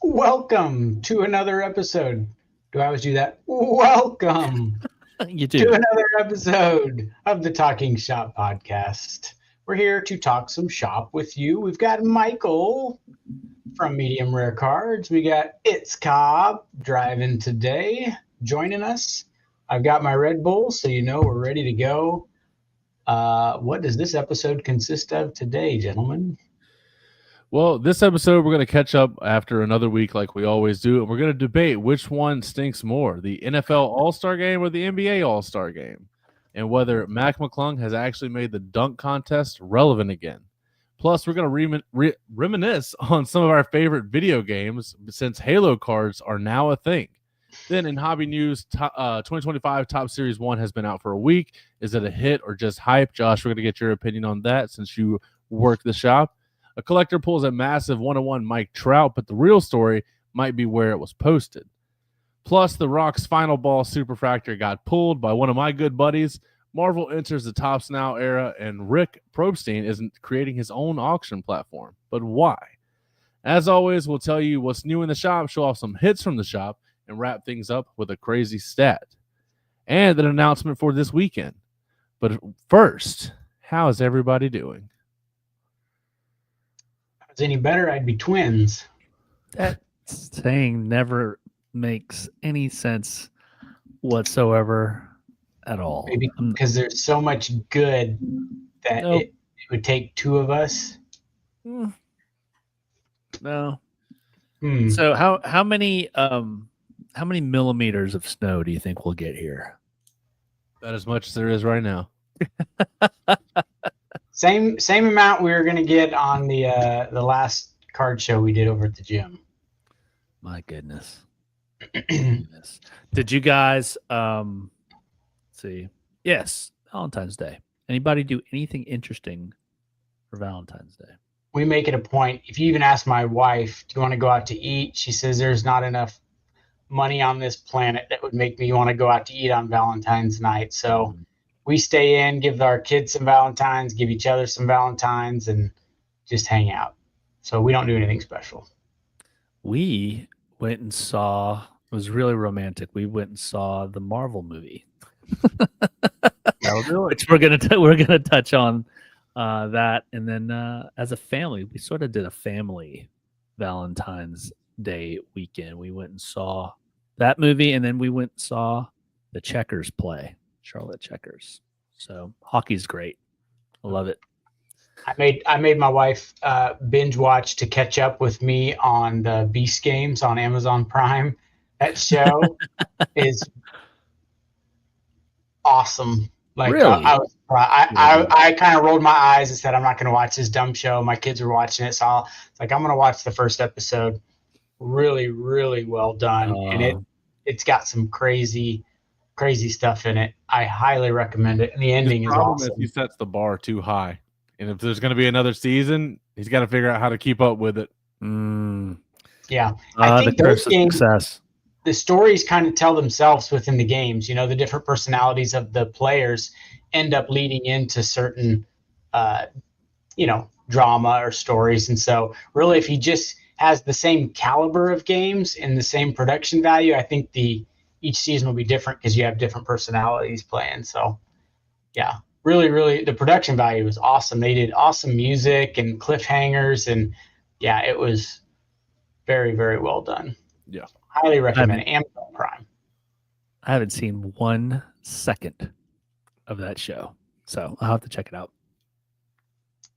Welcome to another episode. Do I always do that? Welcome You to do. another episode of the Talking Shop podcast. We're here to talk some shop with you. We've got Michael from Medium Rare Cards. We got It's Cobb driving today, joining us. I've got my Red Bull, so you know we're ready to go. What does this episode consist of today, gentlemen? Well, this episode, we're going to catch up after another week like we always do, and we're going to debate which one stinks more, the NFL All-Star Game or the NBA All-Star Game, and whether Mac McClung has actually made the dunk contest relevant again. Plus, we're going to reminisce on some of our favorite video games since Halo cards are now a thing. Then in hobby news, 2025 Top Series 1 has been out for a week. Is it a hit or just hype? Josh, we're going to get your opinion on that since you work the shop. A collector pulls a massive 101 Mike Trout, but the real story might be where it was posted. Plus, The Rock's final ball Superfractor got pulled by one of my good buddies. Marvel enters the Tops Now era, and Rick Probstein isn't creating his own auction platform. But why? As always, we'll tell you what's new in the shop, show off some hits from the shop, and wrap things up with a crazy stat. And an announcement for this weekend. But first, how is everybody doing? If it's any better, I'd be twins. That saying never makes any sense whatsoever at all. Maybe because there's so much good that Nope. it would take two of us. No. Hmm. So how many millimeters of snow do you think we'll get here? About as much as there is right now. Same amount we were going to get on the last card show we did over at the gym. My goodness. Did you guys see? Yes, Valentine's Day. Anybody do anything interesting for Valentine's Day? We make it a point. If you even ask my wife, do you want to go out to eat? She says there's not enough money on this planet that would make me want to go out to eat on Valentine's night. So we stay in, give our kids some Valentines, give each other some Valentines, and just hang out. So we don't do anything special. We went and saw, it was really romantic. We went and saw the Marvel movie. That'll do it. Which we're gonna touch on that, and then as a family, we sort of did a family Valentine's Day weekend. We went and saw that movie, and then we went and saw the Checkers play, Charlotte Checkers. So hockey's great. I love it. I made my wife binge watch to catch up with me on the Beast Games on Amazon Prime. That show is awesome. Like Really? I kind of rolled my eyes and said, I'm not going to watch this dumb show. My kids were watching it, so it's like I'm going to watch the first episode. Really, really well done, and it's got some crazy stuff in it. I highly recommend it, and the ending is awesome. He sets the bar too high, and if there's going to be another season, he's got to figure out how to keep up with it. Yeah, I think the curse those of games, success. the stories kind of tell themselves within the games. You know, the different personalities of the players end up leading into certain, drama or stories. And so really, if he just has the same caliber of games and the same production value, I think each season will be different because you have different personalities playing. So yeah, really, really, the production value was awesome. They did awesome music and cliffhangers, and yeah, it was very, very well done. Yeah. Highly recommend it. Amazon Prime. I haven't seen 1 second of that show, so I'll have to check it out.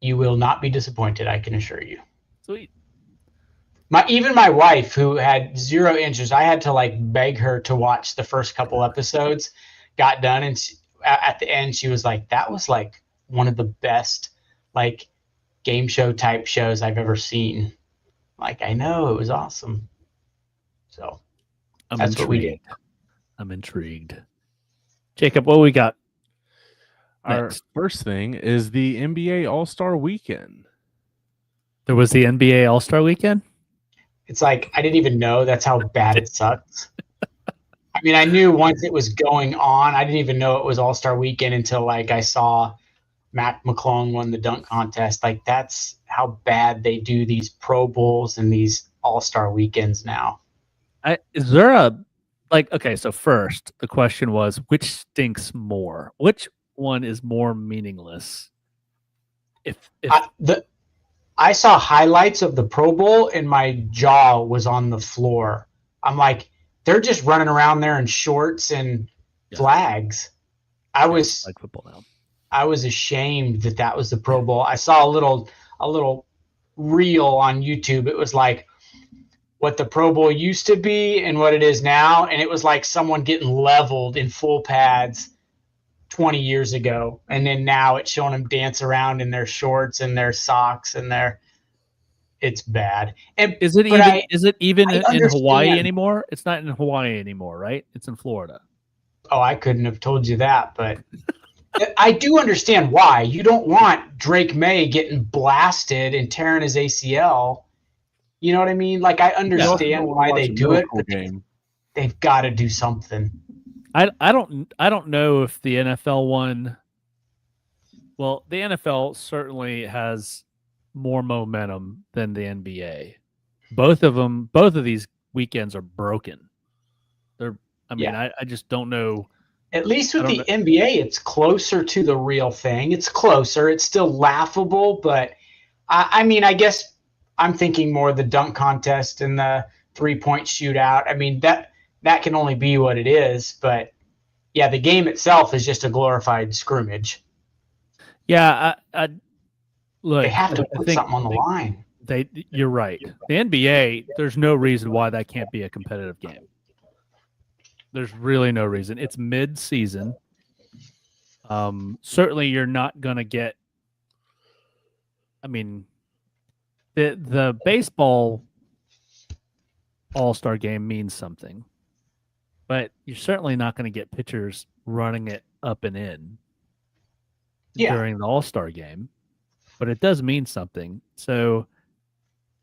You will not be disappointed, I can assure you. Sweet. Even my wife, who had zero interest, I had to like beg her to watch the first couple episodes, got done, and at the end she was like, that was like one of the best like game show type shows I've ever seen. Like, I know, it was awesome. So that's what we did. I'm intrigued. Jacob, what we got? Our Next. first thing is the NBA All-Star Weekend. There was the NBA All-Star Weekend? It's like, I didn't even know that's how bad it sucks. I mean, I knew once it was going on, I didn't even know it was All-Star Weekend until like I saw Mac McClung won the dunk contest. Like, that's how bad they do these Pro Bowls and these All-Star weekends now. Is there a okay, so first the question was which stinks more? Which one is more meaningless? If I saw highlights of the Pro Bowl and my jaw was on the floor. I'm like, they're just running around there in shorts and flags. I was like football now. I was ashamed that was the Pro Bowl. I saw a little reel on YouTube. It was like what the Pro Bowl used to be and what it is now, and it was like someone getting leveled in full pads 20 years ago, and then now it's showing them dance around in their shorts and their socks and it's bad. And is it even in Hawaii anymore? It's not in Hawaii anymore, right? It's in Florida. Oh, I couldn't have told you that, but I do understand why. You don't want Drake May getting blasted and tearing his ACL. You know what I mean? Like, I understand why they do it, but they've got to do something. I don't know if the NFL one. Well, the NFL certainly has more momentum than the NBA. Both of these weekends are broken. I just don't know. At least with the NBA, it's closer to the real thing. It's closer. It's still laughable, but I guess I'm thinking more of the dunk contest and the 3-point shootout. I mean, that can only be what it is, but yeah, the game itself is just a glorified scrimmage. Yeah, look, they have to put something on the line. You're right. The NBA, there's no reason why that can't be a competitive game. There's really no reason. It's mid-season. Certainly, you're not going to get. I mean, the baseball All-Star game means something, but you're certainly not going to get pitchers running it up and in during the All-Star game. But it does mean something. So,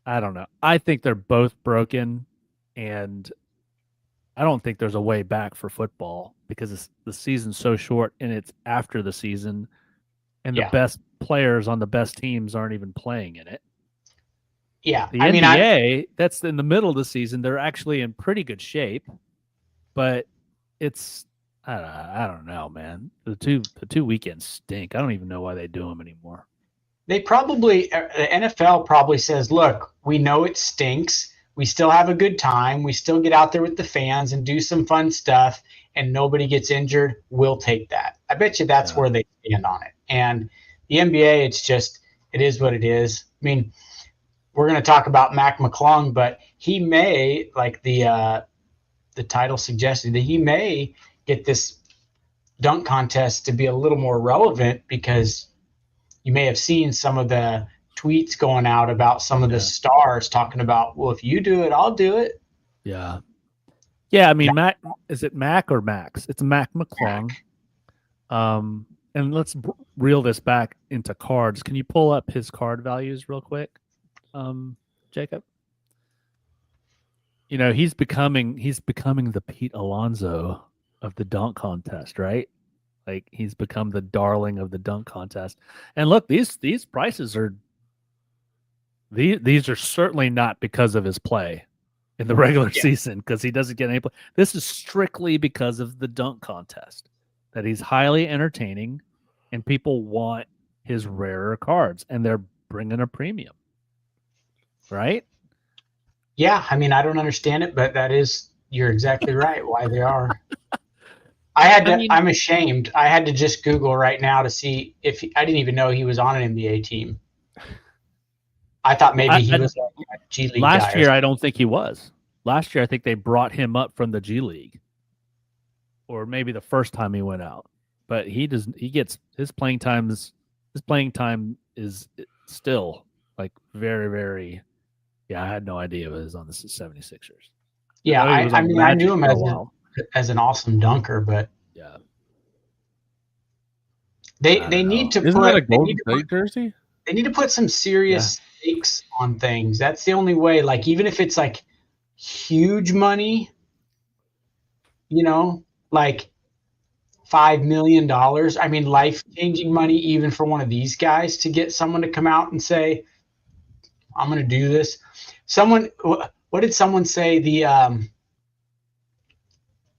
I don't know. I think they're both broken, and I don't think there's a way back for football because the season's so short and it's after the season, and the best players on the best teams aren't even playing in it. Yeah, the NBA, that's in the middle of the season. They're actually in pretty good shape, but it's I don't know, man. The two weekends stink. I don't even know why they do them anymore. They probably the NFL probably says, "Look, we know it stinks. We still have a good time. We still get out there with the fans and do some fun stuff, and nobody gets injured. We'll take that." I bet you that's where they stand on it. And the NBA, it is what it is. I mean, we're going to talk about Mac McClung, but he may, like the title suggested, that he may get this dunk contest to be a little more relevant because you may have seen some of the tweets going out about some of the stars talking about, well, if you do it, I'll do it. Yeah. Yeah, I mean, Mac, is it Mac or Max? It's Mac McClung. And let's reel this back into cards. Can you pull up his card values real quick, Jacob? You know, he's becoming the Pete Alonso of the dunk contest, right? Like, he's become the darling of the dunk contest. And look, these prices are these are certainly not because of his play in the regular season, because he doesn't get any play. This is strictly because of the dunk contest, that he's highly entertaining and people want his rarer cards, and they're bringing a premium, right? Yeah, I mean, I don't understand it, but you're exactly right why they are. I'm ashamed. I had to just Google right now to see if I didn't even know he was on an NBA team. I thought maybe he was a G League last guy. year. I don't think he was. Last year, I think they brought him up from the G League, or maybe the first time he went out. But he gets his playing time is still like very, very. Yeah, I had no idea it was on the 76ers. Yeah, I knew him as an awesome dunker, but yeah, they need to Isn't put that a Golden State jersey? They need to put some serious stakes on things. That's the only way. Like, even if it's like huge money, you know, like $5 million. I mean, life-changing money, even for one of these guys, to get someone to come out and say, I'm going to do this. What did someone say?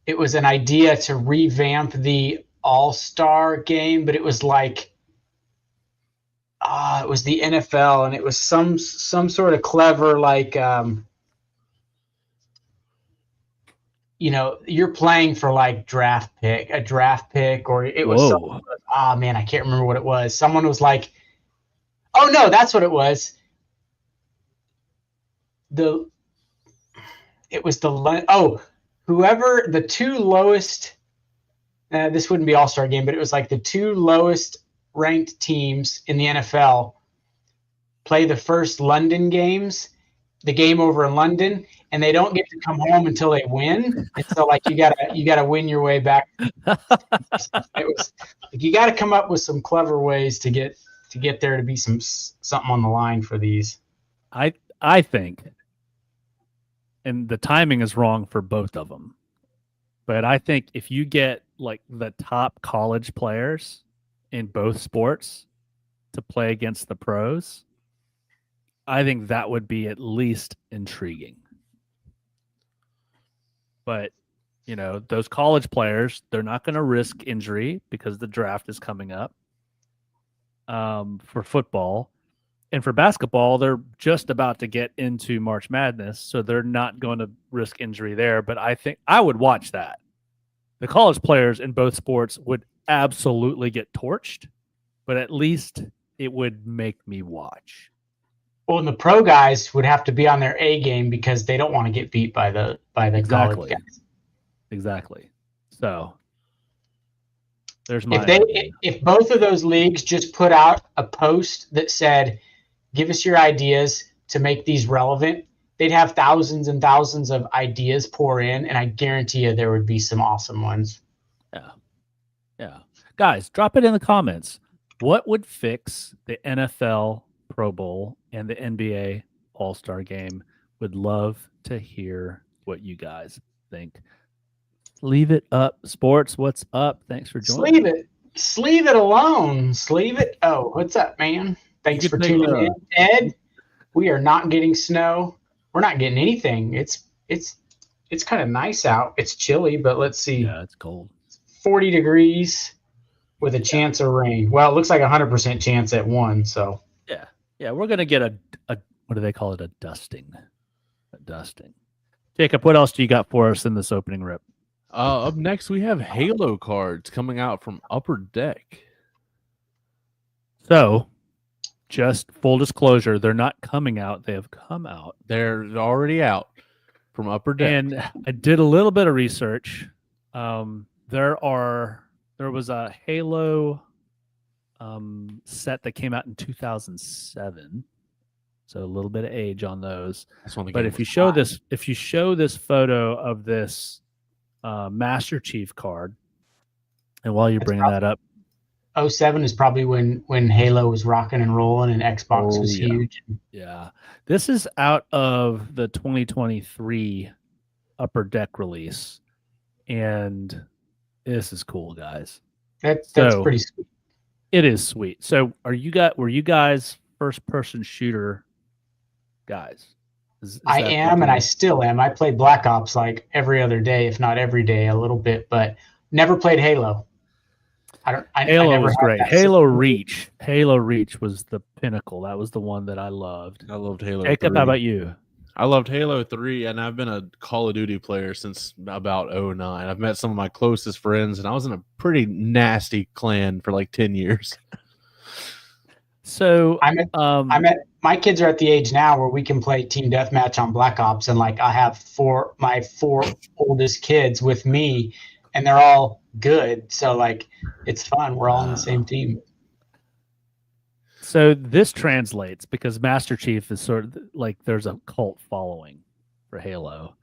It was an idea to revamp the All-Star game, but it was like, it was the NFL, and it was some sort of clever, like, you're playing for like a draft pick, or it was man, I can't remember what it was. Someone was like, oh no, that's what it was. Whoever the two lowest, this wouldn't be All-Star game, but it was like the two lowest ranked teams in the NFL play the first London games, the game over in London, and they don't get to come home until they win. And so like you gotta win your way back. It was like you gotta come up with some clever ways to get there to be something on the line for these. I think, and the timing is wrong for both of them, but I think if you get like the top college players in both sports to play against the pros, I think that would be at least intriguing. But, those college players, they're not going to risk injury because the draft is coming up for football. And for basketball, they're just about to get into March Madness, so they're not going to risk injury there. But I think I would watch that. The college players in both sports would absolutely get torched, but at least it would make me watch. Well, and the pro guys would have to be on their A game because they don't want to get beat by the college guys. Exactly. So there's my if both of those leagues just put out a post that said, give us your ideas to make these relevant, they'd have thousands and thousands of ideas pour in, and I guarantee you there would be some awesome ones. Yeah. Guys, drop it in the comments. What would fix the NFL Pro Bowl and the NBA All-Star Game? Would love to hear what you guys think. Leave it up. Sports, what's up? Thanks for joining. Sleeve it alone. Sleeve it. Oh, what's up, man? Thanks for tuning in, Ed. We are not getting snow. We're not getting anything. It's kind of nice out. It's chilly, but let's see. Yeah, it's cold. 40 degrees with a chance of rain. Well, it looks like 100% chance at 1, so. Yeah, we're going to get a what do they call it? A dusting. Jacob, what else do you got for us in this opening rip? Up next, we have Halo cards coming out from Upper Deck. So, just full disclosure, they're not coming out. They have come out. They're already out from Upper Deck. And I did a little bit of research. There was a Halo set that came out in 2007, so a little bit of age on those. But if you show this photo of this Master Chief card, and while you're bringing that up, 07 is probably when Halo was rocking and rolling and Xbox was huge. Yeah, this is out of the 2023 Upper Deck release, and this is cool, guys. That's pretty sweet. It is sweet. So, were you guys first-person shooter guys? I am, and I still am. I play Black Ops like every other day, if not every day, a little bit, but never played Halo. Halo was great. Halo Reach was the pinnacle. That was the one that I loved. I loved Halo. Jacob, 3. how about you? I loved Halo 3, and I've been a Call of Duty player since about 2009. I've met some of my closest friends, and I was in a pretty nasty clan for like 10 years. So my kids are at the age now where we can play team deathmatch on Black Ops, and like I have my four oldest kids with me, and they're all good. So like it's fun. We're all on the same team. So this translates because Master Chief is sort of like there's a cult following for Halo.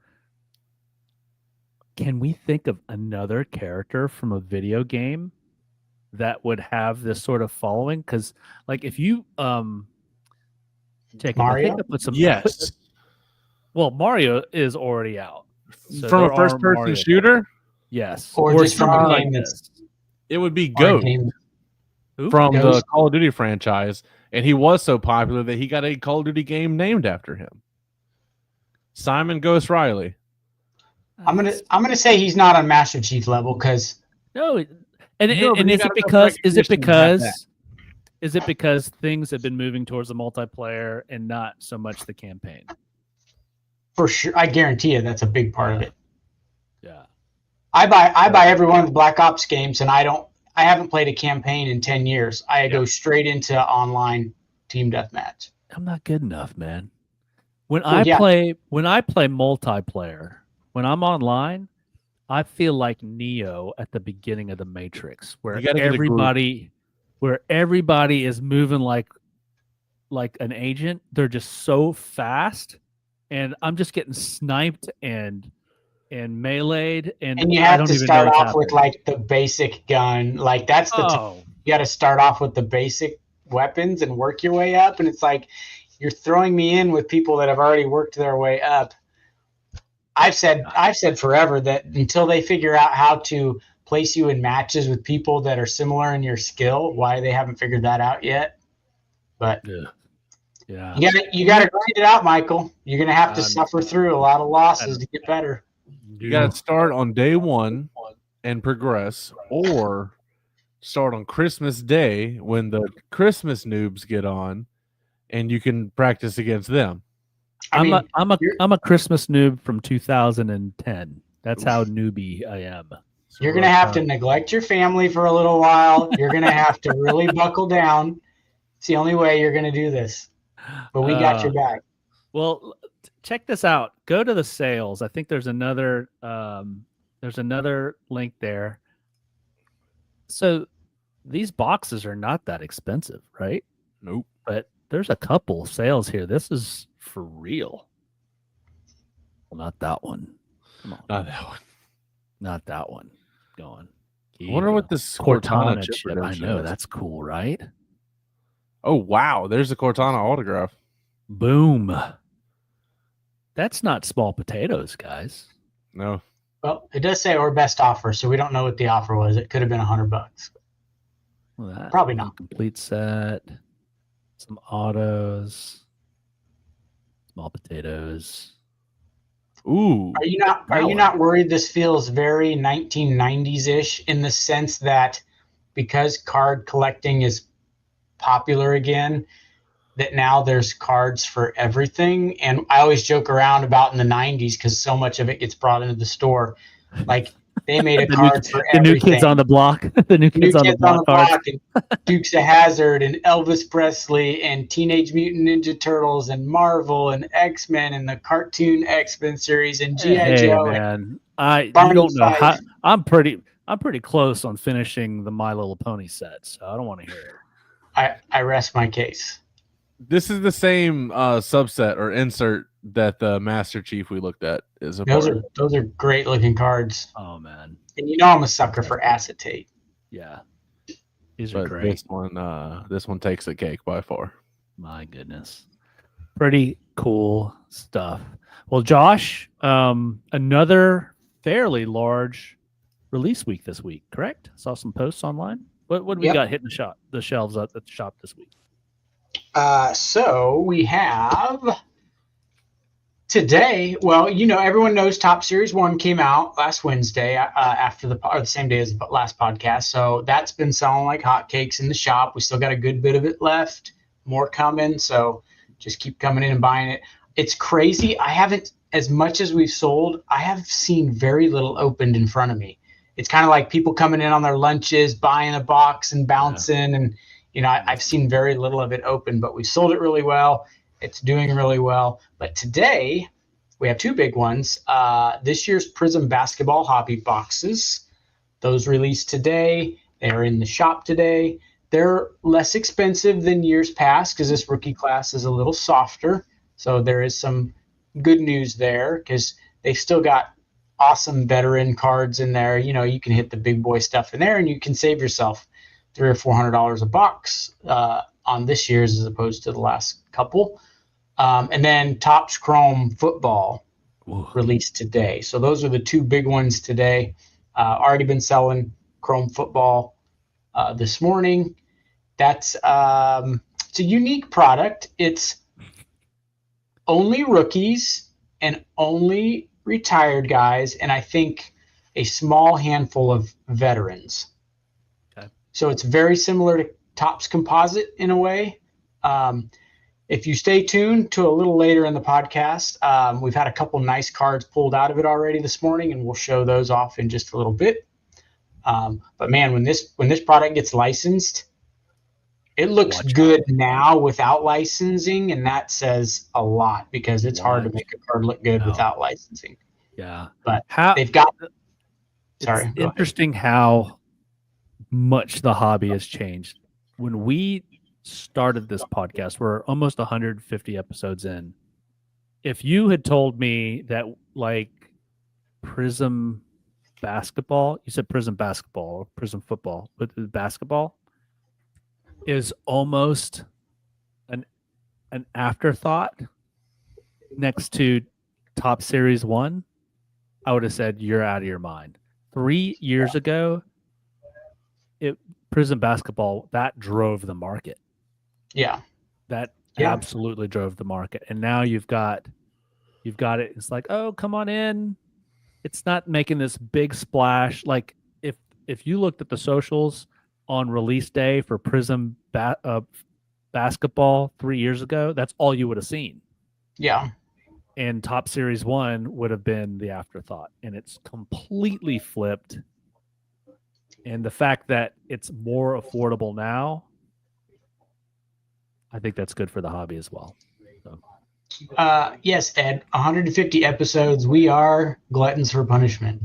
Can we think of another character from a video game that would have this sort of following? Because like if you Jacob, Mario? I think I put some Yes. Well, Mario is already out. So from a first-person shooter? Yes. Or just from a game It would be Ghost from the Call of Duty franchise. And he was so popular that he got a Call of Duty game named after him. Simon Ghost Riley. I'm gonna say he's not on Master Chief level because No, No, and but you is gotta it go because for recognition is it because things have been moving towards the multiplayer and not so much the campaign? for sure, I guarantee you that's a big part of it. Yeah. I buy every one of the Black Ops games, and I haven't played a campaign in 10 years. I go straight into online team deathmatch. I'm not good enough, man. When Well, I yeah. play multiplayer, when I'm online, I feel like Neo at the beginning of the Matrix, where You gotta get a group. everybody is moving like an agent. They're just so fast, and I'm just getting sniped and meleeed, and you I have don't to even start know what's off with happening. like the basic gun. Like that's the Oh, you got to start off with the basic weapons and work your way up. And it's like you're throwing me in with people that have already worked their way up. I've said forever that until they figure out how to place you in matches with people that are similar in your skill, why they haven't figured that out yet. But yeah. you gotta grind it out, Michael. You're gonna have to suffer through a lot of losses to get better. You got to start on day one and progress, or start on Christmas Day when the Christmas noobs get on, and you can practice against them. I'm a Christmas noob from 2010. That's how newbie I am. You're going to have to neglect your family for a little while. You're going to have to really buckle down. It's the only way you're going to do this. But we got your back. Well, check this out. Go to the sales. I think there's another link there. So these boxes are not that expensive, right? Nope. But there's a couple sales here. This is for real. Well, not that one. Come on. Not that one. Not that one. Go on. I wonder what this Cortana chip chip. I redemption know. is. That's cool, right? Oh, wow. There's a Cortana autograph. Boom. That's not small potatoes, guys. No. Well, it does say or best offer, so we don't know what the offer was. It could have been $100. Well, Probably not. Complete set. Some autos. Small potatoes. Ooh. Are you not worried this feels very 1990s-ish in the sense that because card collecting is popular again, that now there's cards for everything? And I always joke around about in the 90s because so much of it gets brought into the store. Like they made a card for everything. The new kids on the block. The new kids on the block cards. And Dukes of Hazzard and Elvis Presley and Teenage Mutant Ninja Turtles and Marvel and X-Men and the cartoon X-Men series and G.I. Joe. Man. You don't know how I'm pretty close on finishing the My Little Pony set, so I don't want to hear it. I rest my case. This is the same subset or insert that the Master Chief we looked at is a Those part. are great looking cards. Oh man. And you know I'm a sucker for acetate. Yeah. These are But great. this one takes the cake by far. My goodness. Pretty cool stuff. Well, Josh, another fairly large release week this week, correct? Saw some posts online. What do we got hitting the shelves at the shop this week? So we have today. Well, everyone knows Top Series 1 came out last Wednesday after the same day as the last podcast. So that's been selling like hotcakes in the shop. We still got a good bit of it left. More coming. So just keep coming in and buying it. It's crazy. I haven't, as much as we've sold, I have seen very little opened in front of me. It's kind of like people coming in on their lunches, buying a box and bouncing. And, I've seen very little of it open, but we sold it really well. It's doing really well. But today we have two big ones. This year's Prism basketball hobby boxes. Those released today. They're in the shop today. They're less expensive than years past because this rookie class is a little softer. So there is some good news there because they've still got awesome veteran cards in there. You can hit the big boy stuff in there and you can save yourself $300 or $400 a box on this year's as opposed to the last couple. And then Topps Chrome football released today. So those are the two big ones today. Already been selling Chrome football this morning. That's It's a unique product. It's only rookies and only retired guys, and I think a small handful of veterans. Okay. So it's very similar to Topps Composite in a way. If you stay tuned to a little later in the podcast, we've had a couple nice cards pulled out of it already this morning, and we'll show those off in just a little bit. But man, when this product gets licensed, it looks good now without licensing, and that says a lot because it's hard to make a card look good without licensing. Yeah, but they've got. Sorry, it's interesting how much the hobby has changed. When we started this podcast, we're almost 150 episodes in. If you had told me that like Prism basketball, you said Prism basketball or Prism football, but basketball is almost an afterthought next to Top Series 1, I would have said you're out of your mind. 3 years ago, Prism basketball, that drove the market. Yeah. That absolutely drove the market. And now you've got it. It's like, oh, come on in. It's not making this big splash. Like if you looked at the socials on release day for Prism basketball 3 years ago, that's all you would have seen. Yeah. And Top Series 1 would have been the afterthought. And it's completely flipped. And the fact that it's more affordable now, I think that's good for the hobby as well. So. Yes, Ed, 150 episodes. We are gluttons for punishment.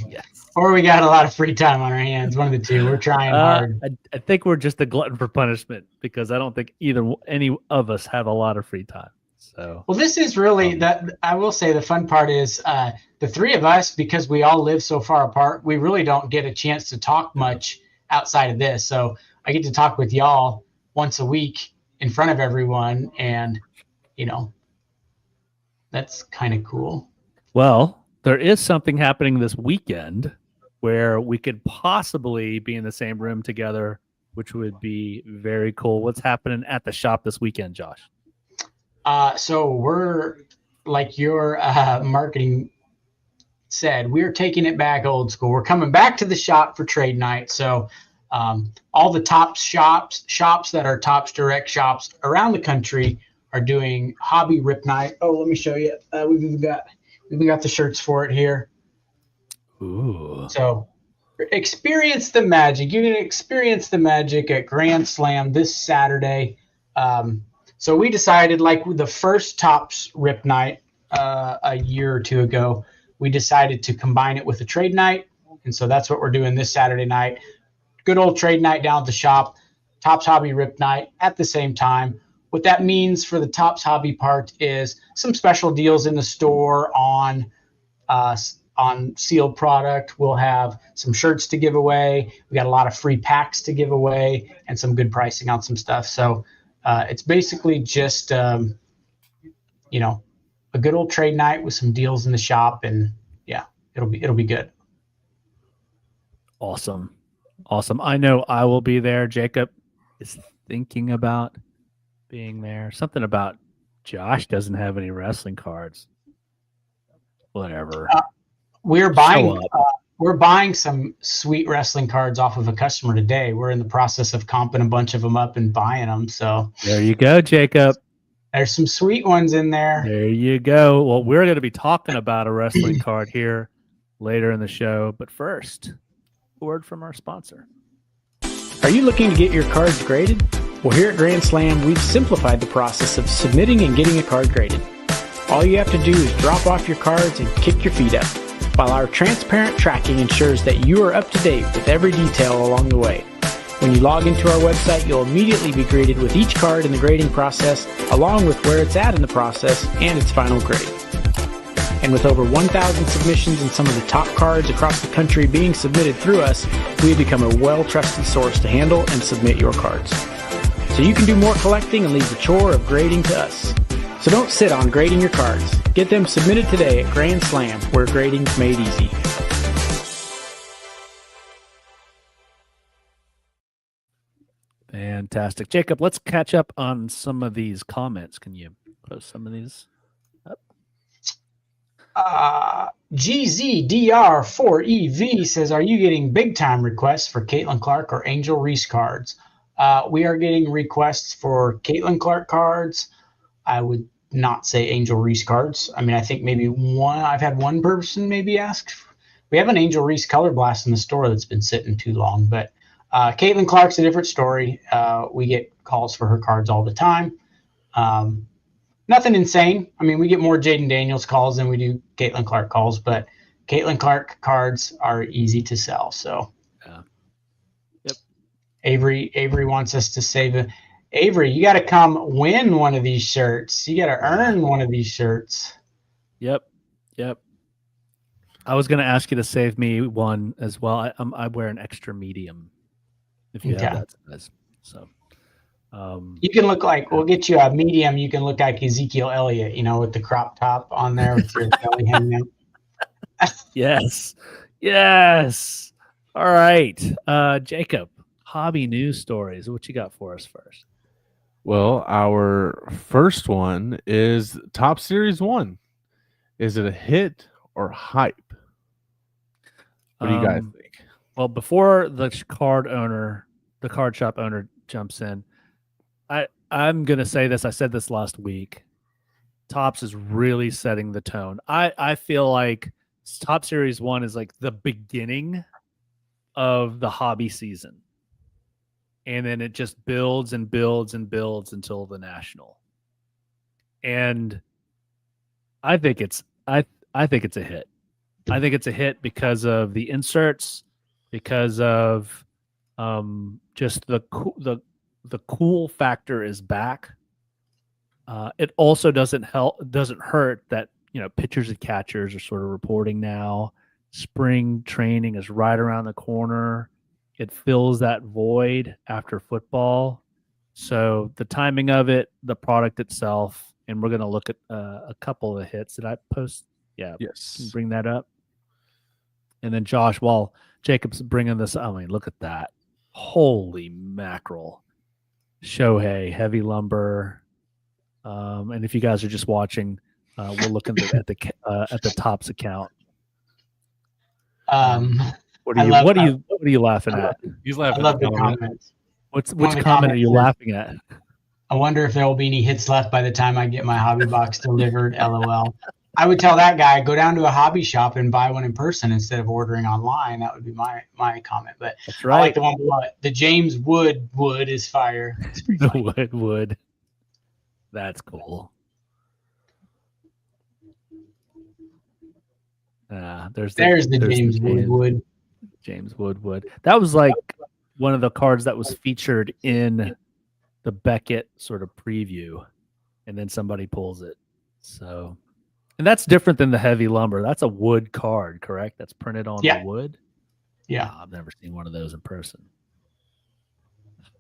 Yes. Or we got a lot of free time on our hands. One of the two. We're trying hard. I think we're just a glutton for punishment because I don't think any of us have a lot of free time. So, well, this is really that. I will say the fun part is the three of us, because we all live so far apart. We really don't get a chance to talk much outside of this. So I get to talk with y'all once a week in front of everyone, and that's kind of cool. Well, there is something happening this weekend where we could possibly be in the same room together, which would be very cool. What's happening at the shop this weekend, Josh? So we're, like your marketing said, we're taking it back old school. We're coming back to the shop for trade night. So all the Topps shops that are Topps direct shops around the country are doing hobby rip night. Oh, let me show you. We've even got the shirts for it here. Ooh. So experience the magic. You're going to experience the magic at Grand Slam this Saturday. So we decided, like the first Topps rip night a year or two ago, we decided to combine it with a trade night. And so that's what we're doing this Saturday night. Good old trade night down at the shop, Topps Hobby Rip Night at the same time. What that means for the Topps Hobby part is some special deals in the store on sealed product. We'll have some shirts to give away. We got a lot of free packs to give away and some good pricing on some stuff. So it's basically just, a good old trade night with some deals in the shop, and it'll be good. Awesome. I know I will be there. Jacob is thinking about being there. Something about Josh doesn't have any wrestling cards. Whatever. We're buying some sweet wrestling cards off of a customer today. We're in the process of comping a bunch of them up and buying them. So there you go, Jacob. There's some sweet ones in there. There you go. Well, we're going to be talking about a wrestling card here later in the show. But first, a word from our sponsor. Are you looking to get your cards graded? Well, here at Grand Slam, we've simplified the process of submitting and getting a card graded. All you have to do is drop off your cards and kick your feet up, while our transparent tracking ensures that you are up to date with every detail along the way. When you log into our website, you'll immediately be greeted with each card in the grading process, along with where it's at in the process and its final grade. And with over 1,000 submissions and some of the top cards across the country being submitted through us, we have become a well-trusted source to handle and submit your cards. So you can do more collecting and leave the chore of grading to us. So don't sit on grading your cards. Get them submitted today at Grand Slam, where grading's made easy. Fantastic. Jacob, let's catch up on some of these comments. Can you post some of these up? GZDR4EV says, are you getting big time requests for Caitlin Clark or Angel Reese cards? We are getting requests for Caitlin Clark cards. I would not say Angel Reese cards. I mean, I think maybe I've had one person maybe ask. We have an Angel Reese Color Blast in the store that's been sitting too long, but Caitlin Clark's a different story. We get calls for her cards all the time. Nothing insane. I mean, we get more Jaden Daniels calls than we do Caitlin Clark calls, but Caitlin Clark cards are easy to sell. So, Yep. Avery wants us to save it. Avery, you got to come win one of these shirts. You got to earn one of these shirts. Yep. I was going to ask you to save me one as well. I wear an extra medium if you have that size. So you can look like, we'll get you a medium. You can look like Ezekiel Elliott, with the crop top on there with your belly hanging out. Yes. All right. Jacob, hobby news stories. What you got for us first? Well, our first one is Top Series 1. Is it a hit or hype? What do you guys think? Well, before the card shop owner jumps in, I'm going to say this. I said this last week. Topps is really setting the tone. I feel like Top Series 1 is like the beginning of the hobby season. And then it just builds and builds and builds until the national. And I think it's a hit. I think it's a hit because of the inserts, because of just the cool factor is back. It also doesn't hurt that pitchers and catchers are sort of reporting now. Spring training is right around the corner. It fills that void after football. So the timing of it, the product itself, and we're going to look at a couple of hits. Did I post? Yeah. Yes. Can you bring that up? And then Josh, while Jacob's bringing this, I mean, look at that. Holy mackerel. Shohei, heavy lumber. And if you guys are just watching, we're looking at the Topps account. What are you laughing at? He's laughing. I love the comments. Which comment are you laughing at? I wonder if there will be any hits left by the time I get my hobby box delivered. LOL. I would tell that guy, go down to a hobby shop and buy one in person instead of ordering online. That would be my comment. But that's right. I like the one below it. The James Wood is fire. The Wood. That's cool. There's the James Wood. James Wood. That was like one of the cards that was featured in the Beckett sort of preview, and then somebody pulls it. So, and that's different than the heavy lumber. That's a wood card, correct? That's printed on the wood. Yeah, I've never seen one of those in person.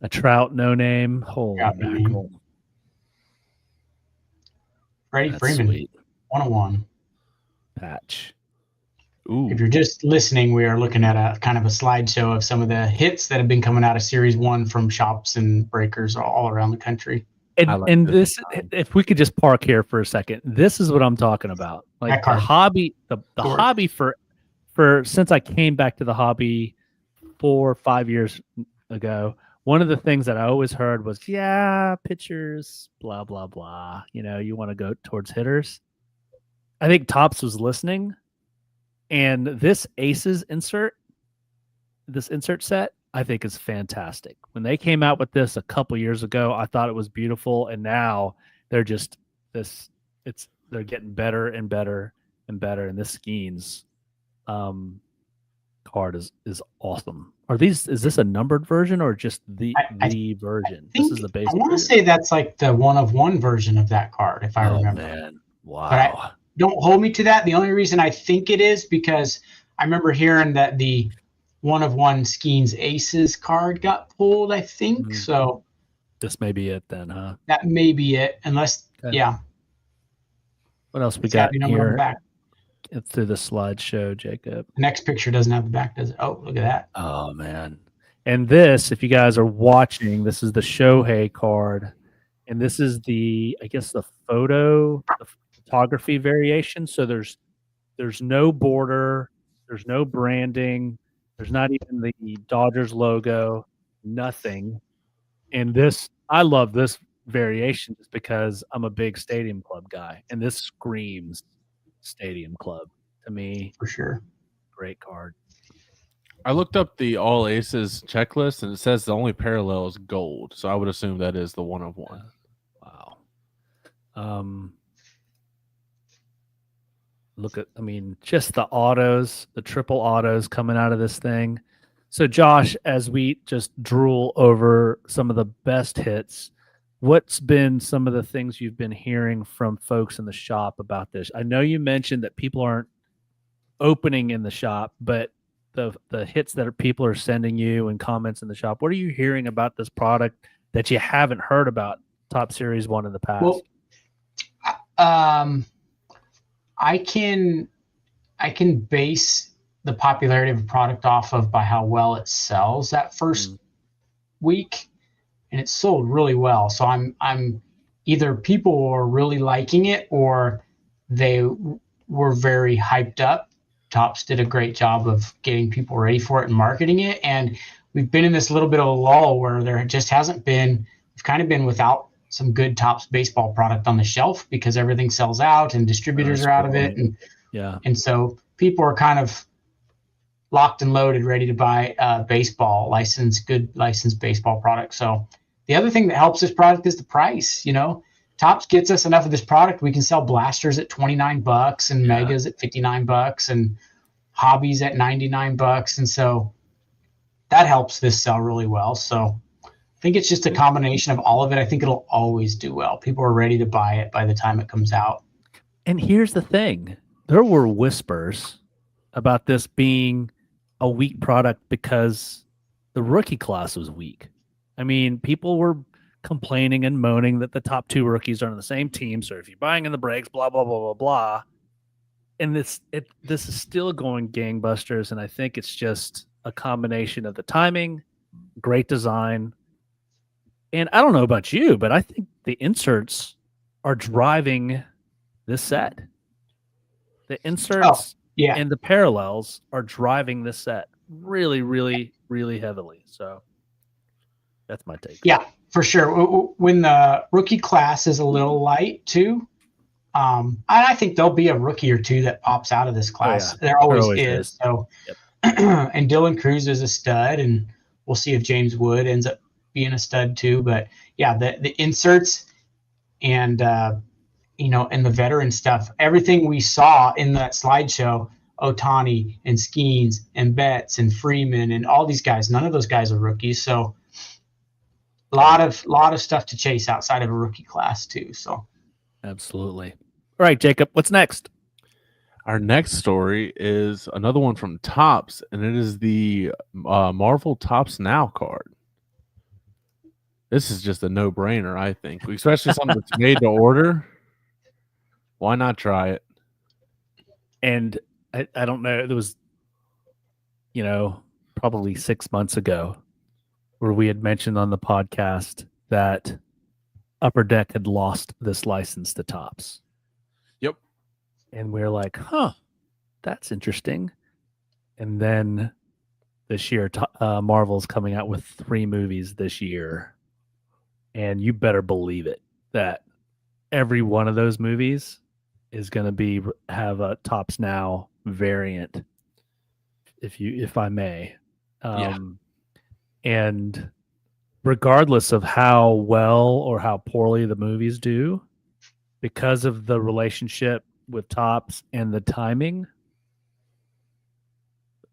A Trout, no name. Holy mackerel. Freddie Freeman, sweet. 101 patch. Ooh. If you're just listening, we are looking at a kind of a slideshow of some of the hits that have been coming out of Series 1 from shops and breakers all around the country. And this, if we could just park here for a second, this is what I'm talking about. Like the hobby, the hobby for since I came back to the hobby 4 or 5 years ago, one of the things that I always heard was, pitchers, blah, blah, blah. You want to go towards hitters. I think Topps was listening. And this Aces insert set, I think is fantastic. When they came out with this a couple years ago, I thought it was beautiful. And now they're just they're getting better and better and better. And this Skeens card is awesome. Is this a numbered version or just the version? This is the base. I want to say that's like the 1-of-1 version of that card, if I remember. Man. Wow. Don't hold me to that. The only reason I think it is because I remember hearing that the 1-of-1 Skeens Aces card got pulled, I think. Mm-hmm. So this may be it then, huh? That may be it, unless, yeah. What else we got here? Through the slideshow, Jacob. The next picture doesn't have the back, does it? Oh, look at that. Oh, man. And this, if you guys are watching, this is the Shohei card. And this is the photography variation. So there's no border, there's no branding, there's not even the Dodgers logo, nothing. And this, I love this variation just because I'm a big Stadium Club guy, and this screams Stadium Club to me. For sure. Great card. I looked up the All Aces checklist, and it says the only parallel is gold. So I would assume that is the 1 of 1. Wow. Look at, just the autos, the triple autos coming out of this thing. So, Josh, as we just drool over some of the best hits, what's been some of the things you've been hearing from folks in the shop about this? I know you mentioned that people aren't opening in the shop, but the hits that people are sending you and comments in the shop, what are you hearing about this product that you haven't heard about Top Series 1 in the past? Well, I can base the popularity of a product off of by how well it sells that first week, and it sold really well. So I'm either people were really liking it or they were very hyped up. Topps did a great job of getting people ready for it and marketing it, and we've been in this little bit of a lull where there just hasn't been. We've kind of been without some good Topps baseball product on the shelf because everything sells out and distributors are out of it, and so people are kind of locked and loaded, ready to buy good licensed baseball product. So the other thing that helps this product is the price. Topps gets us enough of this product. We can sell blasters at $29 and megas at $59 and hobbies at $99. And so that helps this sell really well. So I think it's just a combination of all of it. I think it'll always do well. People are ready to buy it by the time it comes out. And here's the thing. There were whispers about this being a weak product because the rookie class was weak. People were complaining and moaning that the top 2 rookies are on the same team. So if you're buying in the breaks, blah, blah, blah, blah, blah. And this is still going gangbusters. And I think it's just a combination of the timing, great design. And I don't know about you, but I think the inserts are driving this set. The inserts and the parallels are driving this set really, really, really heavily. So that's my take. Yeah, for sure. When the rookie class is a little light too, I think there'll be a rookie or two that pops out of this class. There always is. So, and Dylan Cruz is a stud, and we'll see if James Wood ends up being a stud too. But yeah, the inserts and and the veteran stuff, everything we saw in that slideshow, Ohtani and Skeens and Betts and Freeman and all these guys, none of those guys are rookies. So a lot of stuff to chase outside of a rookie class too. So absolutely. All right, Jacob, what's next? Our next story is another one from Topps, and it is the Marvel Topps Now card. This is just a no-brainer, I think, especially something that's made to order. Why not try it? And I don't know. It was, probably 6 months ago where we had mentioned on the podcast that Upper Deck had lost this license to Topps. Yep. And we're like, that's interesting. And then this year, Marvel's coming out with 3 movies this year. And you better believe it that every one of those movies is going to have a Topps Now variant, if I may. And regardless of how well or how poorly the movies do, because of the relationship with Topps and the timing,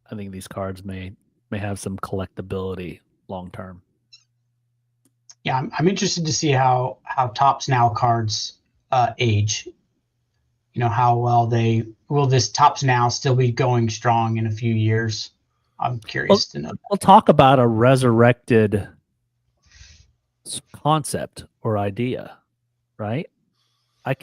I think these cards may have some collectability long term. Yeah, I'm interested to see how Topps Now cards age. How well will this Topps Now still be going strong in a few years? I'm curious to know. We'll talk about a resurrected concept or idea, right? I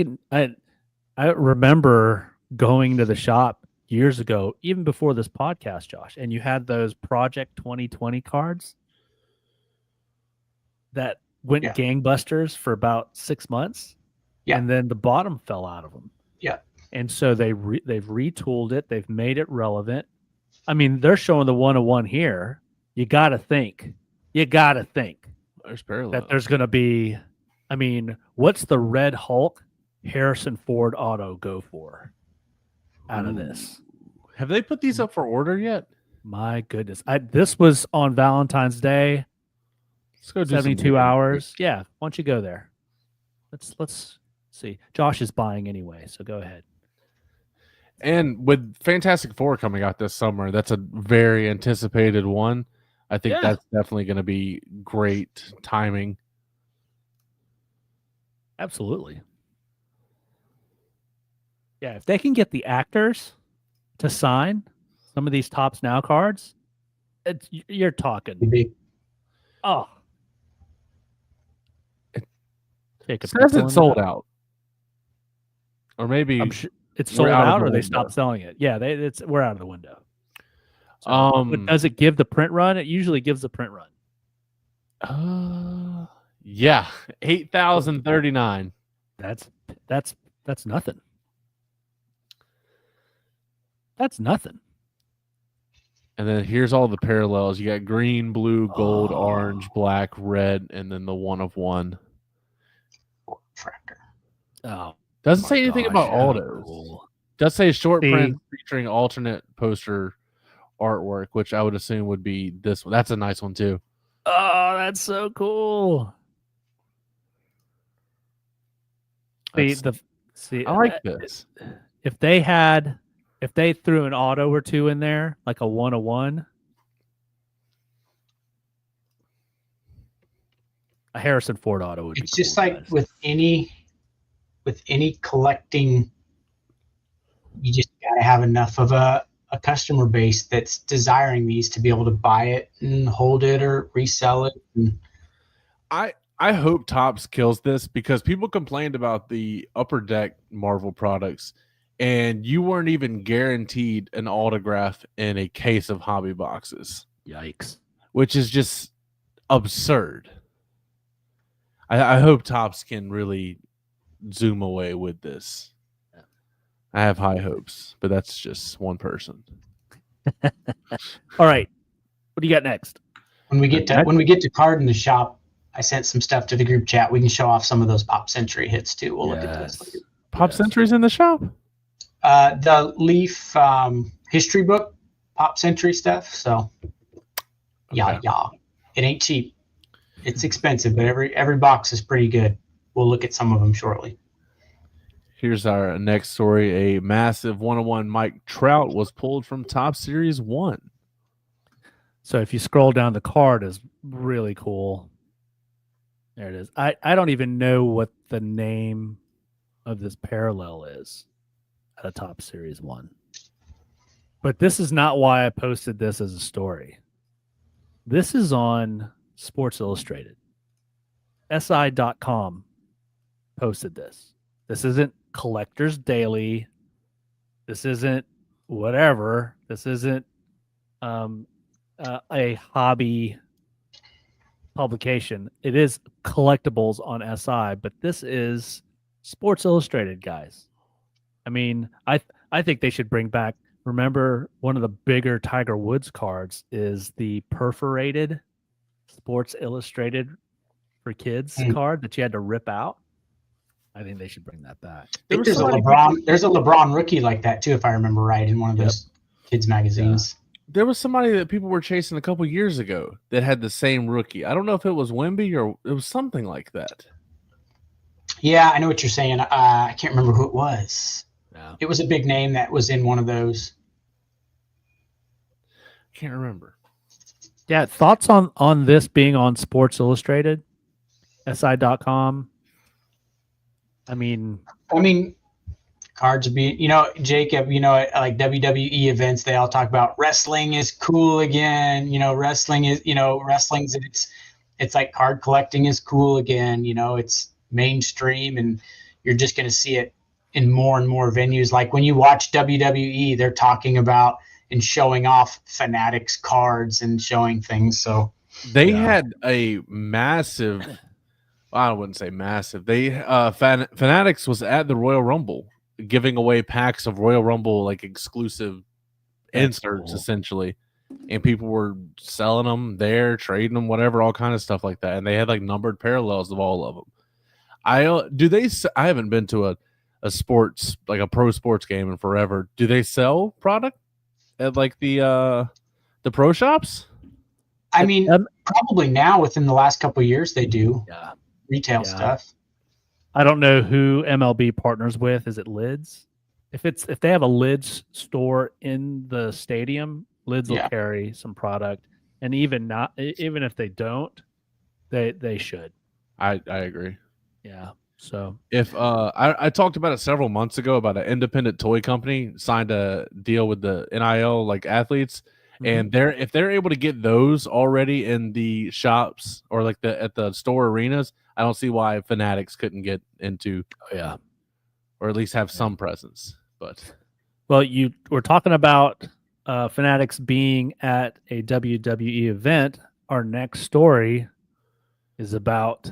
remember going to the shop years ago, even before this podcast, Josh, and you had those Project 2020 cards that went gangbusters for about 6 months, and then the bottom fell out of them. Yeah. And so they've retooled it. They've made it relevant. I mean, they're showing the 101 here. You got to think. There's parallel. That there's going to be, I mean, what's the Red Hulk Harrison Ford auto go for out of this? Have they put these up for order yet? My goodness. This was on Valentine's Day. Let's go do 72 hours. Yeah. Why don't you go there? Let's see. Josh is buying anyway, so go ahead. And with Fantastic Four coming out this summer, that's a very anticipated one. I think that's definitely going to be great timing. Absolutely. Yeah, if they can get the actors to sign some of these Tops Now cards, you're talking. Oh. It says it's sold out. Or maybe it's sold out or they stopped selling it. Yeah, we're out of the window. So, but does it give the print run? It usually gives the print run. Yeah, 8,039. That's nothing. That's nothing. And then here's all the parallels. You got green, blue, gold, orange, black, red, and then the 1 of 1. Superfractor. Oh, doesn't say anything about autos. Cool. Does say short print featuring alternate poster artwork, which I would assume would be this one. That's a nice one too. Oh, that's so cool. I like this. If they threw an auto or two in there, like a 101, a Harrison Ford auto would be cool. It's just like with any collecting, you just gotta have enough of a customer base that's desiring these to be able to buy it and hold it or resell it. And I hope Topps kills this, because people complained about the Upper Deck Marvel products and you weren't even guaranteed an autograph in a case of hobby boxes. Yikes. Which is just absurd. I hope Topps can really zoom away with this. I have high hopes, but that's just one person. All right. What do you got next? When we get to Card in the Shop, I sent some stuff to the group chat. We can show off some of those Pop Century hits too. We'll look at those later. Pop Century's in the shop? The Leaf history book, Pop Century stuff. So yeah. It ain't cheap. It's expensive, but every box is pretty good. We'll look at some of them shortly. Here's our next story. A massive 101 Mike Trout was pulled from Topps Series 1. So if you scroll down, the card is really cool. There it is. I don't even know what the name of this parallel is at a Topps Series 1. But this is not why I posted this as a story. This is on Sports Illustrated. SI.com posted this. This isn't Collectors Daily. This isn't whatever. This isn't a hobby publication. It is collectibles on SI, but this is Sports Illustrated, guys. I mean, I think they should bring back, remember, one of the bigger Tiger Woods cards is the perforated Sports Illustrated for kids card that you had to rip out. I think they should bring that back. There's a LeBron rookie like that too, if I remember right, in one of those kids magazines. Yeah. There was somebody that people were chasing a couple years ago that had the same rookie. I don't know if it was Wemby or it was something like that. Yeah, I know what you're saying. I can't remember who it was. No. It was a big name that was in one of those. Can't remember. Yeah, thoughts on this being on Sports Illustrated, SI.com? I mean, cards would be, Jacob, like WWE events, they all talk about wrestling is cool again. Wrestling's it's like card collecting is cool again. It's mainstream, and you're just going to see it in more and more venues. Like when you watch WWE, they're talking about and showing off Fanatics cards and showing things. So they had a massive, I wouldn't say massive. They Fanatics was at the Royal Rumble giving away packs of Royal Rumble like exclusive inserts essentially, and people were selling them there, trading them, whatever, all kind of stuff like that. And they had like numbered parallels of all of them. I haven't been to a sports, like a pro sports game in forever. Do they sell product at like the pro shops? I mean, probably now within the last couple of years they do. Yeah. Retail stuff. I don't know who MLB partners with. Is it Lids? If they have a Lids store in the stadium, Lids will carry some product. And even if they don't, they should. I agree. Yeah. So if I talked about it several months ago about an independent toy company signed a deal with the NIL like athletes, and if they're able to get those already in the shops or like at the store arenas, I don't see why Fanatics couldn't get into or at least have some presence. But we're talking about Fanatics being at a WWE event. Our next story is about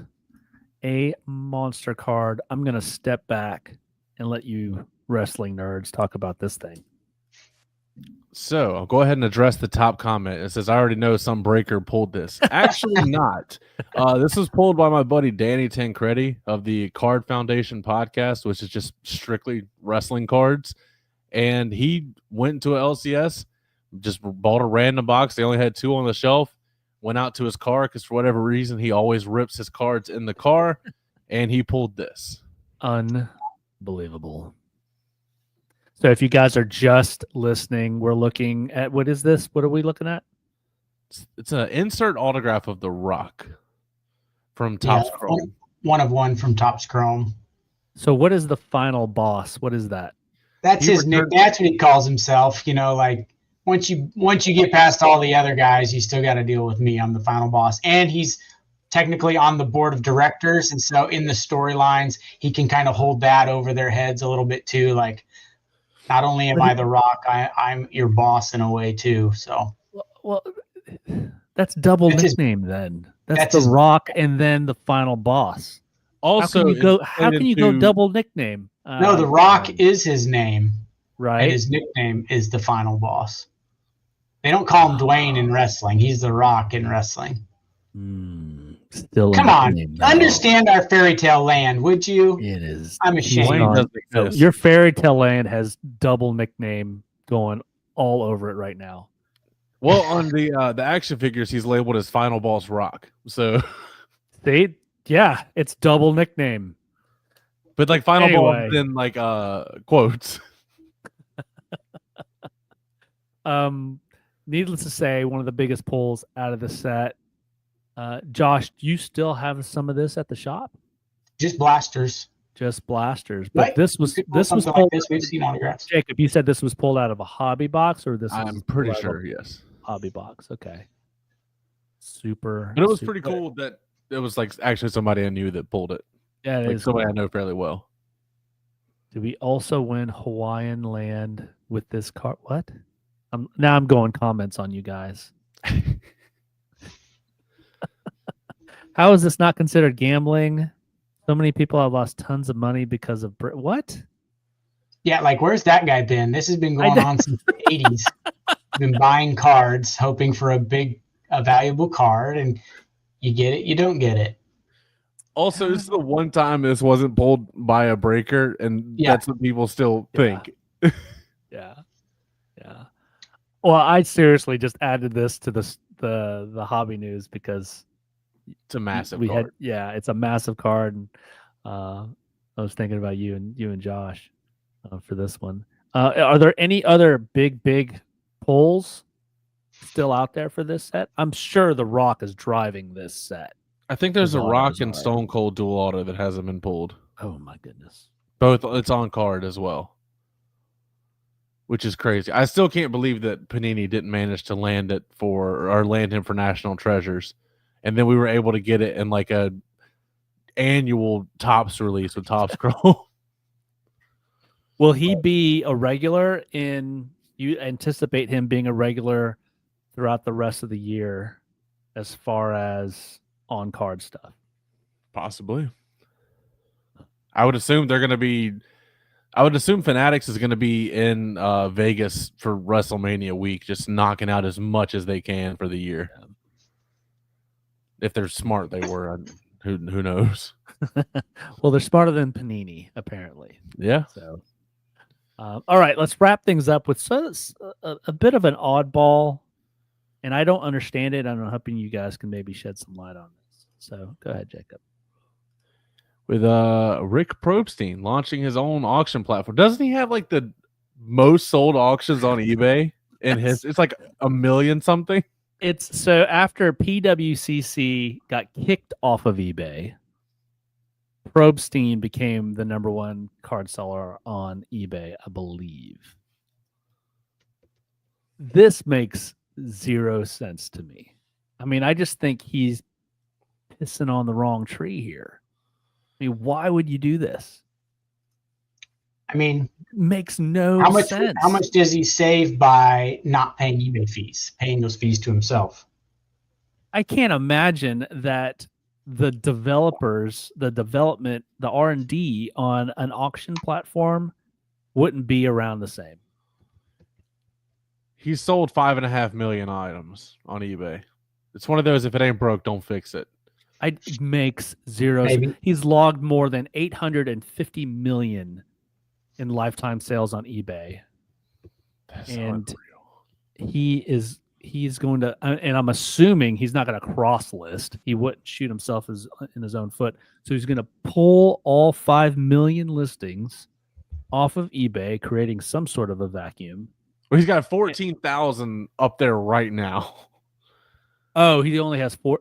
a monster card. I'm going to step back and let you wrestling nerds talk about this thing. So I'll go ahead and address the top comment. It says, I already know some breaker pulled this. Actually not. This was pulled by my buddy Danny Tancredi of the Card Foundation podcast, which is just strictly wrestling cards. And he went to a LCS, just bought a random box. They only had 2 on the shelf. Went out to his car because for whatever reason, he always rips his cards in the car. And he pulled this. Unbelievable. So if you guys are just listening, we're looking at, what is this? What are we looking at? It's an insert autograph of The Rock from Topps Chrome. One of one from Topps Chrome. So what is the final boss? What is that? That's his nick. That's what he calls himself. You know, like once you get past all the other guys, you still got to deal with me. I'm the final boss. And he's technically on the board of directors. And so in the storylines, he can kind of hold that over their heads a little bit too. Like, not only am I the Rock, I'm your boss in a way too. So, well, that's double nickname then. That's the Rock and then the final boss. Also, how can you go double nickname? No, the Rock is his name, right? And his nickname is the final boss. They don't call him Dwayne in wrestling. He's the Rock in wrestling. Still, come on, understand our fairy tale land, would you? It is. I'm ashamed. Your fairy tale land has double nickname going all over it right now. Well, on the action figures, he's labeled as Final Boss Rock. So, it's double nickname. But like Final Boss, then like quotes. Needless to say, one of the biggest pulls out of the set. Josh, do you still have some of this at the shop? Just blasters. But right. this was pulled. Like this. We've seen autographs. Jacob, you said this was pulled out of a hobby box, or this? I'm pretty sure, yes. Hobby box. Okay. Super. But it was pretty cool that it was like actually somebody I knew that pulled it. Yeah, like somebody I know fairly well. Did we also win Hawaiian land with this card? What? Now I'm going comments on you guys. How is this not considered gambling? So many people have lost tons of money because of what? Yeah, like where's that guy been? This has been going on since the 80s. Been buying cards, hoping for a valuable card, and you get it, you don't get it. Also, this is the one time this wasn't pulled by a breaker, and that's what people still think. Yeah. Well, I seriously just added this to the hobby news because it's a massive card. It's a massive card, and I was thinking about you and Josh for this one. Are there any other big pulls still out there for this set? I'm sure The Rock is driving this set. I think there's a Rock and Stone Cold dual auto that hasn't been pulled. Oh my goodness! Both, it's on card as well, which is crazy. I still can't believe that Panini didn't manage to land him for National Treasures. And then we were able to get it in like a annual Topps release with Topps Chrome. Will he be a regular in? You anticipate him being a regular throughout the rest of the year, as far as on card stuff? Possibly. I would assume they're going to be. I would assume Fanatics is going to be in Vegas for WrestleMania week, just knocking out as much as they can for the year. If they're smart, they were. Who knows? Well, they're smarter than Panini, apparently. Yeah. So, all right, let's wrap things up with a bit of an oddball, and I don't understand it. I'm hoping you guys can maybe shed some light on this. So, go ahead, Jacob. With Rick Probstein launching his own auction platform. Doesn't he have like the most sold auctions on eBay in his? It's like 1 million something. It's so after PWCC got kicked off of eBay, Probstein became the #1 card seller on eBay, I believe. This makes zero sense to me. I mean, I just think he's pissing on the wrong tree here. I mean, why would you do this? I mean, makes no sense. How much does he save by not paying eBay fees, paying those fees to himself? I can't imagine that the developers, the development, the R&D on an auction platform wouldn't be around the same. He's sold 5.5 million items on eBay. It's one of those, if it ain't broke, don't fix it. It makes zero sense. He's logged more than 850 million in lifetime sales on eBay. That's and unreal. he's going to, and I'm assuming he's not going to cross list. He wouldn't shoot himself in his own foot. So he's going to pull all 5 million listings off of eBay, creating some sort of a vacuum. Well, he's got 14,000 up there right now. Oh, he only has but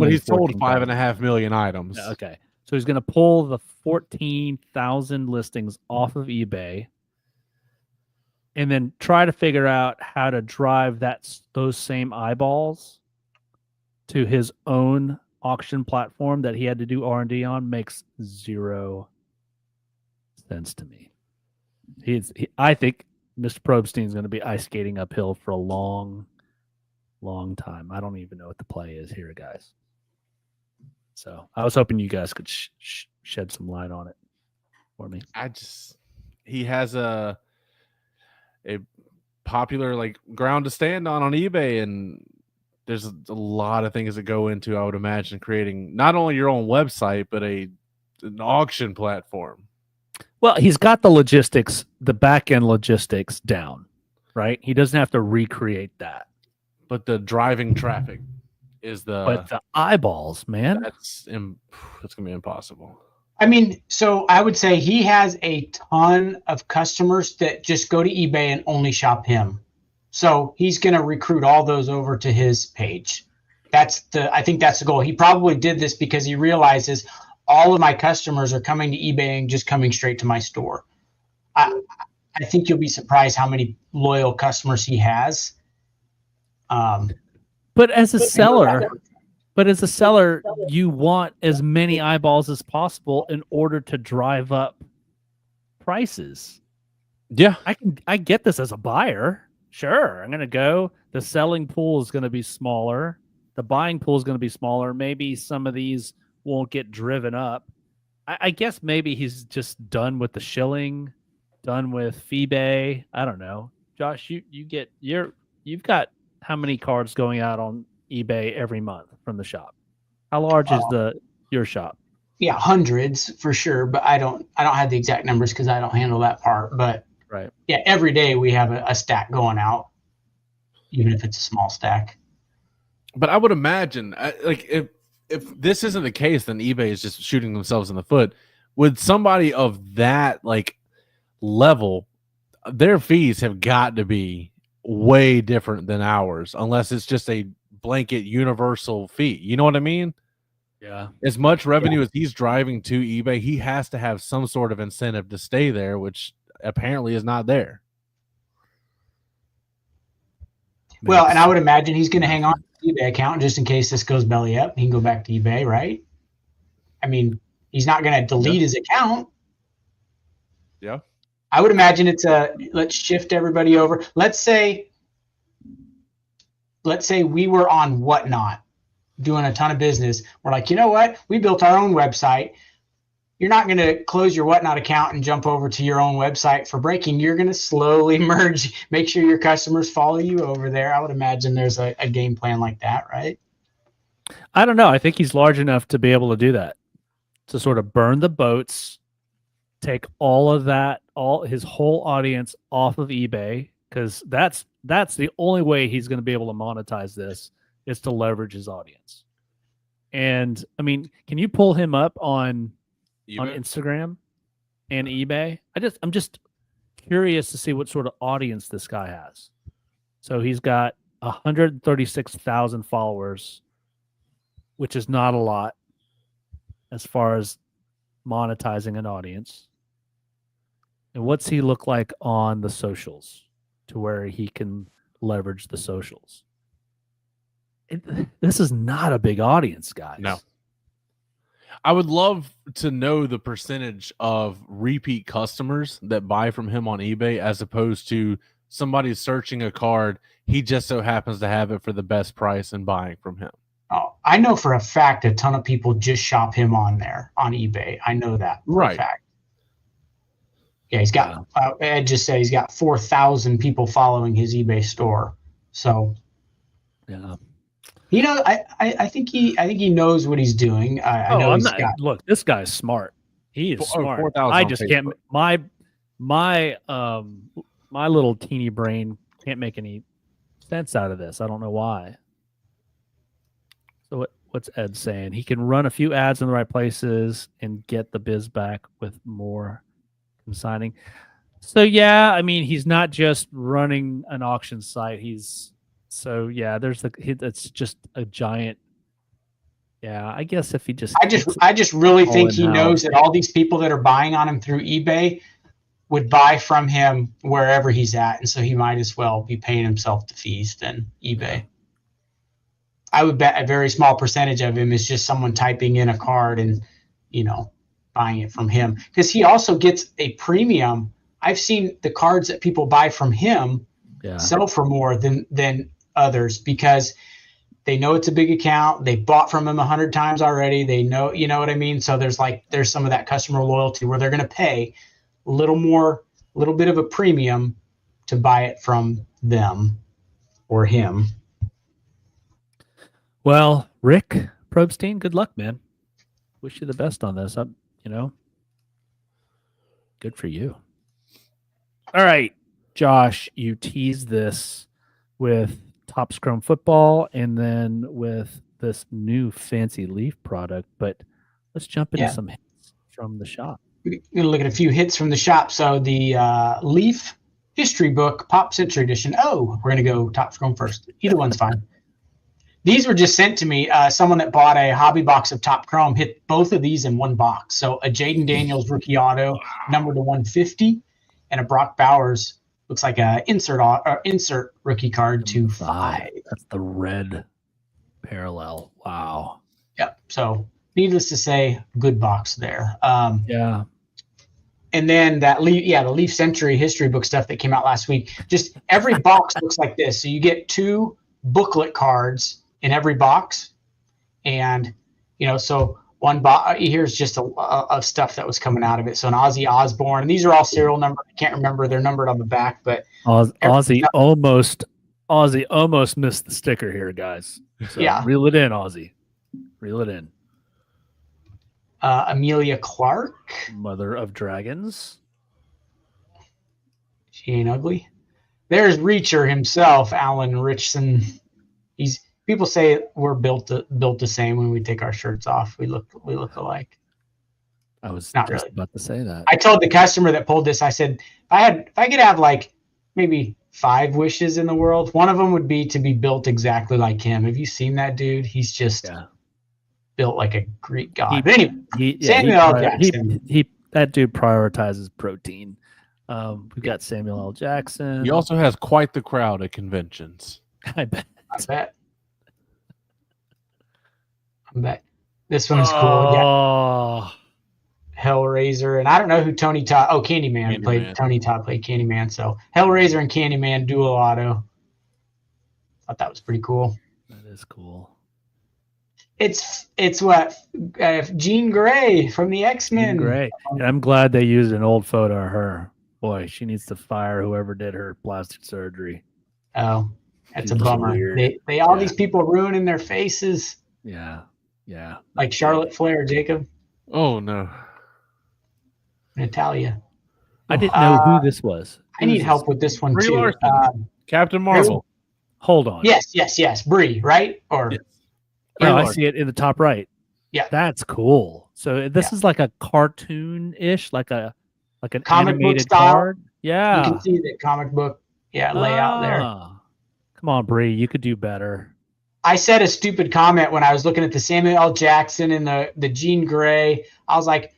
he's sold 5.5 million items. Yeah, okay. So he's going to pull the 14,000 listings off of eBay and then try to figure out how to drive those same eyeballs to his own auction platform that he had to do R&D on. Makes zero sense to me. I think Mr. Probstein is going to be ice skating uphill for a long time. I don't even know what the play is here, guys. So I was hoping you guys could shed some light on it for me. He has a popular like ground to stand on eBay, and there's a lot of things that go into, I would imagine, creating not only your own website but an auction platform. Well, he's got the logistics, the back end logistics down, right? He doesn't have to recreate that. But the driving traffic is but the eyeballs, man. That's going to be impossible. I mean, so I would say he has a ton of customers that just go to eBay and only shop him. So he's going to recruit all those over to his page. I think that's the goal. He probably did this because he realizes all of my customers are coming to eBay and just coming straight to my store. I think you'll be surprised how many loyal customers he has. But as a seller, you want as many eyeballs as possible in order to drive up prices. Yeah. I get this as a buyer. Sure. I'm going to go. The selling pool is going to be smaller. The buying pool is going to be smaller. Maybe some of these won't get driven up. I guess maybe he's just done with the shilling, done with FeeBay. I don't know. Josh, you've got how many cards going out on eBay every month from the shop? How large is your shop? Yeah, hundreds for sure, but I don't have the exact numbers because I don't handle that part. But right, yeah, every day we have a stack going out, even if it's a small stack. But I would imagine, like if this isn't the case, then eBay is just shooting themselves in the foot. With somebody of that like level, their fees have got to be way different than ours, unless it's just a blanket universal fee. You know what I mean? Yeah. As much revenue as he's driving to eBay, he has to have some sort of incentive to stay there, which apparently is not there. Well, and I would imagine he's going to hang on to the eBay account just in case this goes belly up. He can go back to eBay, right? I mean, he's not going to delete his account. Yeah. I would imagine it's let's shift everybody over. Let's say we were on Whatnot doing a ton of business. We're like, you know what? We built our own website. You're not going to close your Whatnot account and jump over to your own website for breaking. You're going to slowly merge, make sure your customers follow you over there. I would imagine there's a game plan like that, right? I don't know. I think he's large enough to be able to do that, to sort of burn the boats, take all of that, his whole audience off of eBay, because that's the only way he's going to be able to monetize this, is to leverage his audience. And I mean, can you pull him up on Instagram and eBay? I'm just curious to see what sort of audience this guy has. So he's got 136,000 followers, which is not a lot as far as monetizing an audience. And what's he look like on the socials to where he can leverage the socials? This is not a big audience, guys. No. I would love to know the percentage of repeat customers that buy from him on eBay as opposed to somebody searching a card. He just so happens to have it for the best price and buying from him. Oh, I know for a fact a ton of people just shop him on there on eBay. I know that for a fact. Yeah, he's got. Ed just said he's got 4,000 people following his eBay store. So, yeah, you know, I think he knows what he's doing. I know he's got. Look, this guy's smart. He is smart. 4,000 I on just Facebook. can't. My little teeny brain can't make any sense out of this. I don't know why. So what's Ed saying? He can run a few ads in the right places and get the biz back with more consigning. So yeah, I mean, he's not just running an auction site. It's just a giant. Yeah, I guess if he just, I just really think he knows that all these people that are buying on him through eBay would buy from him wherever he's at, and so he might as well be paying himself the fees than eBay. I would bet a very small percentage of him is just someone typing in a card and, buying it from him, because he also gets a premium. I've seen the cards that people buy from him sell for more than others because they know it's a big account. They bought from him 100 times already. They know, you know what I mean? So there's some of that customer loyalty where they're going to pay a little bit of a premium to buy it from them or him. Well, Rick Probstein, good luck, man. Wish you the best on this. Good for you. All right, Josh, you teased this with Topps Chrome Football and then with this new fancy Leaf product, but let's jump into some hits from the shop. We're going to look at a few hits from the shop. So the Leaf History Book Pop Century Edition. Oh, we're going to go Topps Chrome first. Either one's fine. These were just sent to me. Someone that bought a hobby box of Top Chrome hit both of these in one box. So a Jaden Daniels rookie auto, numbered to 150, and a Brock Bowers, looks like a insert rookie card to 5. That's the red parallel. Wow. Yep. So needless to say, good box there. Yeah. And then the Leaf Century History Book stuff that came out last week. Just every box looks like this. So you get 2 booklet cards in every box, and so one box here's just a stuff that was coming out of it. So an Ozzy Osbourne, and these are all serial numbered. I can't remember, they're numbered on the back, but Ozzy almost missed the sticker here, guys. So reel it in, Ozzy, reel it in. Amelia Clark, Mother of Dragons. She ain't ugly. There's Reacher himself, Alan Richson. People say we're built the same when we take our shirts off. We look alike. I was not just really about to say that. I told the customer that pulled this, I said, if I could have like maybe 5 wishes in the world, one of them would be to be built exactly like him. Have you seen that dude? He's just built like a Greek god. But anyway, Samuel L. Jackson. That dude prioritizes protein. We've got Samuel L. Jackson. He also has quite the crowd at conventions. I bet. This one's cool. Yeah. Hellraiser, and I don't know who Tony Todd. Oh, Candyman played. Tony Todd played Candyman. So Hellraiser and Candyman dual auto. Thought that was pretty cool. That is cool. It's what Jean Grey from the X-Men. Jean Grey, and I'm glad they used an old photo of her. Boy, she needs to fire whoever did her plastic surgery. Oh, that's a bummer. They all these people ruining their faces. Yeah. Like Charlotte Flair, Jacob. Oh no. Natalia. I didn't know who this was. I need help with this one Brie too. Larson. Captain Marvel. Hold on. Yes. Brie, right? Or yes. No, I see it in the top right. Yeah. That's cool. So this is like a cartoon-ish, like an comic animated book style. card. Yeah. You can see the comic book layout there. Come on, Bree, you could do better. I said a stupid comment when I was looking at the Samuel L. Jackson and the Jean Grey. I was like,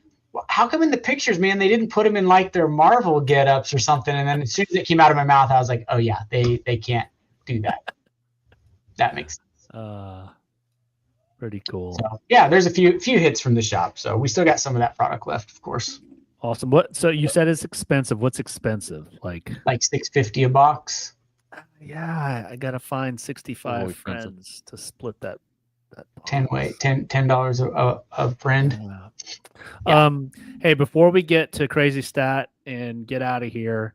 how come in the pictures, man, they didn't put them in like their Marvel get-ups or something? And then as soon as it came out of my mouth, I was like, oh yeah, they can't do that. That makes sense. Pretty cool. So, yeah, there's a few hits from the shop. So we still got some of that product left, of course. Awesome. So you said it's expensive. What's expensive? Like $6.50 a box. Yeah, I gotta find 65 friends to split that. $10 a friend. Yeah. Hey, before we get to Crazy Stat and get out of here,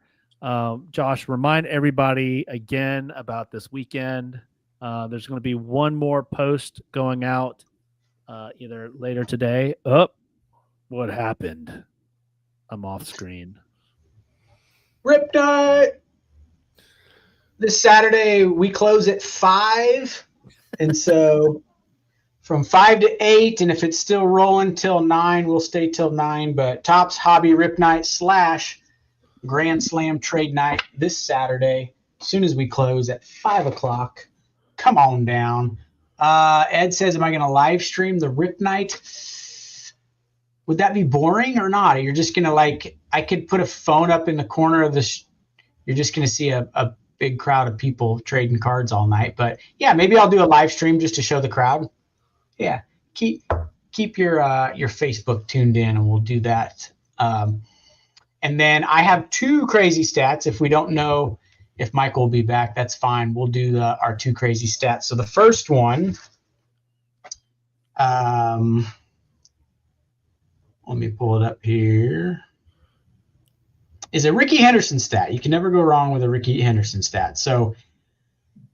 Josh, remind everybody again about this weekend. There's going to be one more post going out either later today. What happened? I'm off screen. Riptide. This Saturday we close at 5, and so from 5 to 8, and if it's still rolling till 9, we'll stay till 9. But Topps Hobby Rip Night / Grand Slam Trade Night this Saturday. As soon as we close at 5 o'clock, come on down. Ed says, "Am I going to live stream the Rip Night? Would that be boring or not? Or you're just going to I could put a phone up in the corner of this. You're just going to see a big crowd of people trading cards all night. But yeah, maybe I'll do a live stream just to show the crowd. Yeah, keep your Facebook tuned in, and we'll do that. And then I have 2 crazy stats. If we don't know if Mike will be back, that's fine. We'll do our 2 crazy stats. So the first one, let me pull it up here, is a Ricky Henderson stat. You can never go wrong with a Ricky Henderson stat. So it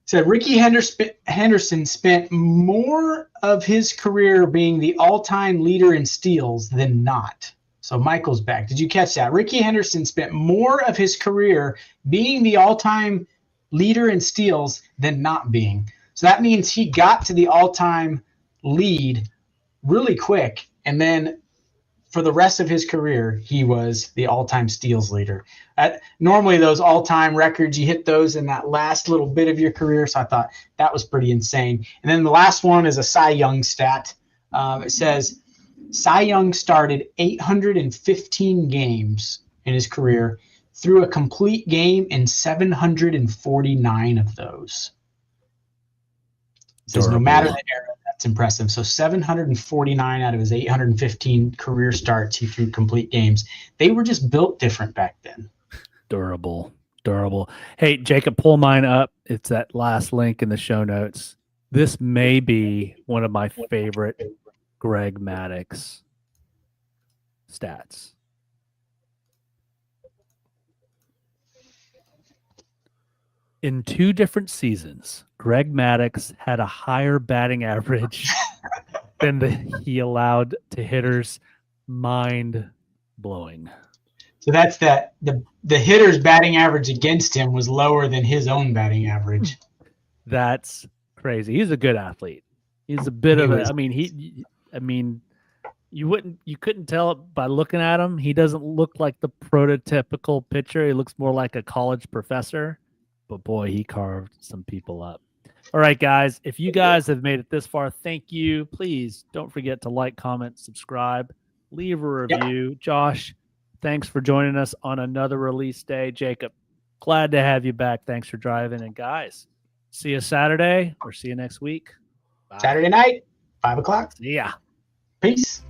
said Ricky Henderson spent more of his career being the all-time leader in steals than not. So Michael's back. Did you catch that? Ricky Henderson spent more of his career being the all-time leader in steals than not being. So that means he got to the all-time lead really quick, and then for the rest of his career, he was the all-time steals leader. Normally, those all-time records, you hit those in that last little bit of your career, so I thought that was pretty insane. And then the last one is a Cy Young stat. It says Cy Young started 815 games in his career, threw a complete game in 749 of those. It says no matter the era, that's impressive. So 749 out of his 815 career starts, he threw complete games. They were just built different back then. Durable. Hey, Jacob, pull mine up. It's that last link in the show notes. This may be one of my favorite Greg Maddux stats. In 2 different seasons, Greg Maddux had a higher batting average than he allowed to hitters. Mind blowing. So that's the hitter's batting average against him was lower than his own batting average. That's crazy. He's a good athlete. He's a bit of a. I mean, you couldn't tell it by looking at him. He doesn't look like the prototypical pitcher. He looks more like a college professor. But boy, he carved some people up. All right, guys. If you guys have made it this far, thank you. Please don't forget to like, comment, subscribe, leave a review. Yep. Josh, thanks for joining us on another release day. Jacob, glad to have you back. Thanks for driving. And guys, see you Saturday or see you next week. Bye. Saturday night, 5 o'clock. See ya. Peace.